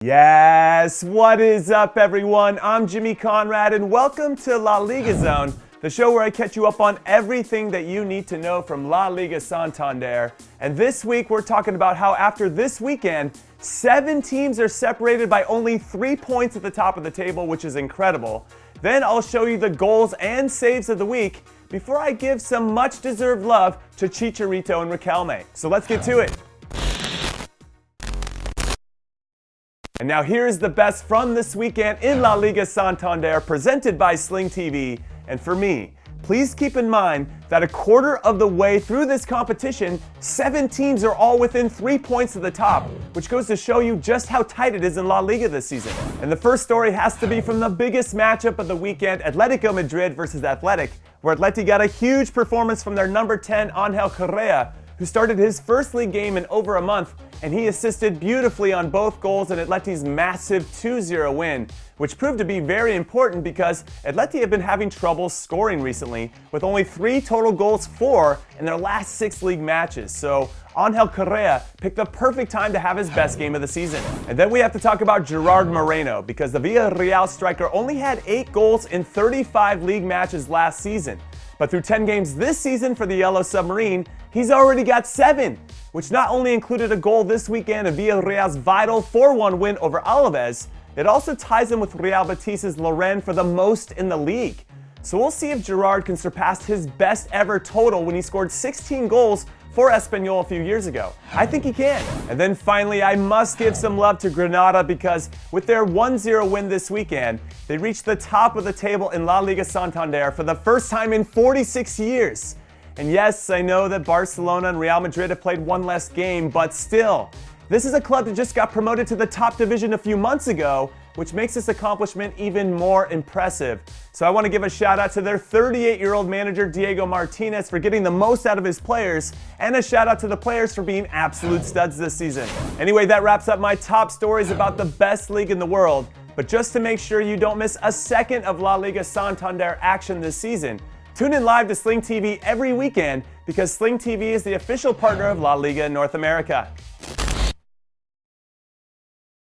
Yes, what is up everyone? I'm Jimmy Conrad and welcome to La Liga Zone, the show where I catch you up on everything that you need to know from La Liga Santander. And this week we're talking about how after this weekend, 7 teams are separated by only 3 points at the top of the table, which is incredible. Then I'll show you the goals and saves of the week before I give some much deserved love to Chicharito and Riquelme. So let's get to it. And now here's the best from this weekend in La Liga Santander, presented by Sling TV. And for me, please keep in mind that a quarter of the way through this competition, 7 teams are all within 3 points of the top, which goes to show you just how tight it is in La Liga this season. And the first story has to be from the biggest matchup of the weekend, Atletico Madrid versus Athletic, where Atleti got a huge performance from their number 10, Angel Correa, who started his first league game in over a month, and he assisted beautifully on both goals in Atleti's massive 2-0 win, which proved to be very important because Atleti have been having trouble scoring recently, with only 3 total goals for in their last 6 league matches. So Angel Correa picked the perfect time to have his best game of the season. And then we have to talk about Gerard Moreno, because the Villarreal striker only had 8 goals in 35 league matches last season. But through 10 games this season for the Yellow Submarine, he's already got 7, which not only included a goal this weekend in Villarreal's vital 4-1 win over Alaves, it also ties him with Real Betis's Lorraine for the most in the league. So we'll see if Gerard can surpass his best ever total when he scored 16 goals for Espanyol a few years ago. I think he can. And then finally, I must give some love to Granada, because with their 1-0 win this weekend, they reached the top of the table in La Liga Santander for the first time in 46 years. And yes, I know that Barcelona and Real Madrid have played one less game, but still, this is a club that just got promoted to the top division a few months ago, which makes this accomplishment even more impressive. So I want to give a shout out to their 38-year-old manager Diego Martinez for getting the most out of his players, and a shout out to the players for being absolute studs this season. Anyway, that wraps up my top stories about the best league in the world. But just to make sure you don't miss a second of La Liga Santander action this season, tune in live to Sling TV every weekend, because Sling TV is the official partner of La Liga in North America.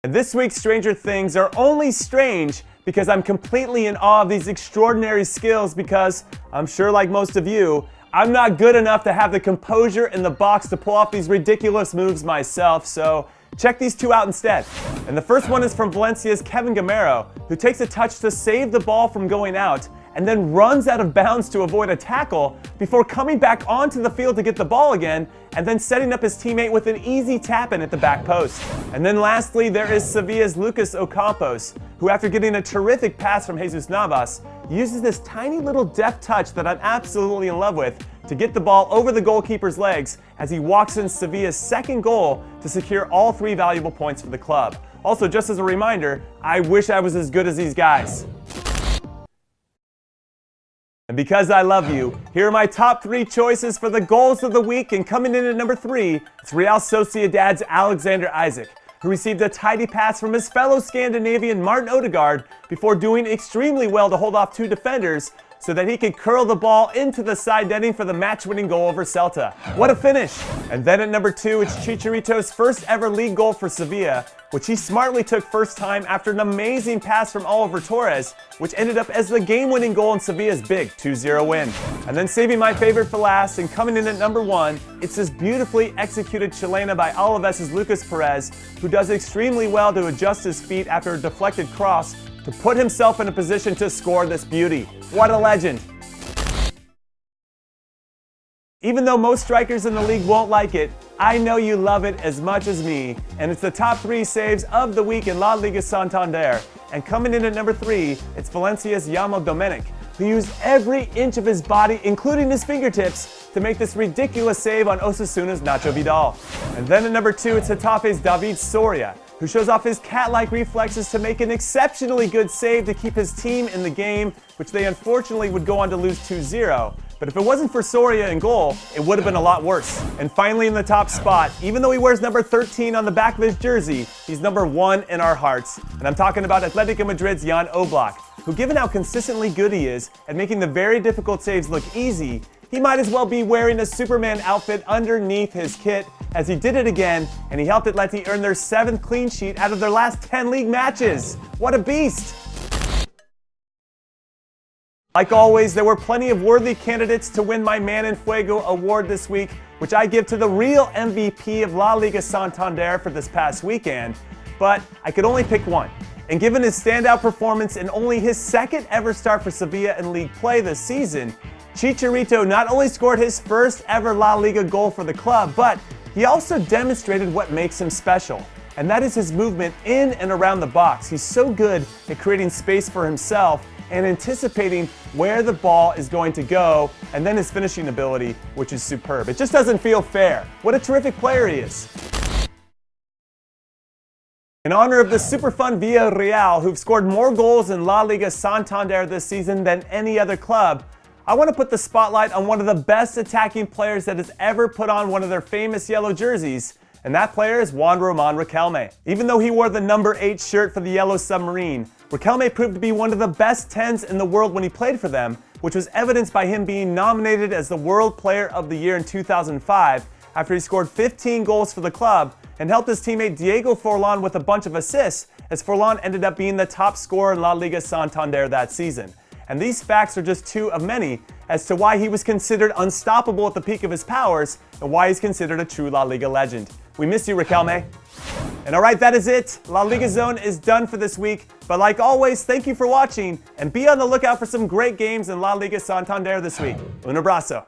And this week's Stranger Things are only strange because I'm completely in awe of these extraordinary skills, because I'm sure, like most of you, I'm not good enough to have the composure in the box to pull off these ridiculous moves myself, so check these 2 out instead. And the first one is from Valencia's Kevin Gamero, who takes a touch to save the ball from going out, and then runs out of bounds to avoid a tackle before coming back onto the field to get the ball again, and then setting up his teammate with an easy tap-in at the back post. And then lastly, there is Sevilla's Lucas Ocampos, who after getting a terrific pass from Jesus Navas, uses this tiny little deft touch that I'm absolutely in love with to get the ball over the goalkeeper's legs as he walks in Sevilla's second goal to secure all 3 valuable points for the club. Also, just as a reminder, I wish I was as good as these guys. And because I love you, here are my top 3 choices for the goals of the week, and coming in at number 3, it's Real Sociedad's Alexander Isak, who received a tidy pass from his fellow Scandinavian Martin Odegaard before doing extremely well to hold off 2 defenders so that he could curl the ball into the side netting for the match-winning goal over Celta. What a finish! And then at number 2, it's Chicharito's first ever league goal for Sevilla, which he smartly took first time after an amazing pass from Oliver Torres, which ended up as the game-winning goal in Sevilla's big 2-0 win. And then saving my favorite for last, and coming in at number 1, it's this beautifully executed Chilena by Alaves' Lucas Perez, who does extremely well to adjust his feet after a deflected cross to put himself in a position to score this beauty. What a legend! Even though most strikers in the league won't like it, I know you love it as much as me, and it's the top 3 saves of the week in La Liga Santander. And coming in at number 3, it's Valencia's Yamo Domenic, who used every inch of his body, including his fingertips, to make this ridiculous save on Osasuna's Nacho Vidal. And then at number 2, it's Getafe's David Soria, who shows off his cat-like reflexes to make an exceptionally good save to keep his team in the game, which they unfortunately would go on to lose 2-0. But if it wasn't for Soria in goal, it would have been a lot worse. And finally in the top spot, even though he wears number 13 on the back of his jersey, he's number 1 in our hearts. And I'm talking about Atletico Madrid's Jan Oblak, who, given how consistently good he is at making the very difficult saves look easy, he might as well be wearing a Superman outfit underneath his kit, as he did it again, and he helped Atleti earn their 7th clean sheet out of their last 10 league matches. What a beast! Like always, there were plenty of worthy candidates to win my Man en Fuego award this week, which I give to the real MVP of La Liga Santander for this past weekend, but I could only pick one. And given his standout performance in only his 2nd ever start for Sevilla in league play this season, Chicharito not only scored his first ever La Liga goal for the club, but he also demonstrated what makes him special, and that is his movement in and around the box. He's so good at creating space for himself and anticipating where the ball is going to go, and then his finishing ability, which is superb. It just doesn't feel fair. What a terrific player he is. In honor of the super fun Villarreal, who've scored more goals in La Liga Santander this season than any other club, I want to put the spotlight on one of the best attacking players that has ever put on one of their famous yellow jerseys, and that player is Juan Román Riquelme. Even though he wore the number 8 shirt for the Yellow Submarine, Riquelme proved to be one of the best 10s in the world when he played for them, which was evidenced by him being nominated as the World Player of the Year in 2005 after he scored 15 goals for the club and helped his teammate Diego Forlán with a bunch of assists, as Forlán ended up being the top scorer in La Liga Santander that season. And these facts are just 2 of many as to why he was considered unstoppable at the peak of his powers and why he's considered a true La Liga legend. We miss you, Riquelme. And alright, that is it. La Liga Zone is done for this week. But like always, thank you for watching, and be on the lookout for some great games in La Liga Santander this week. Un abrazo.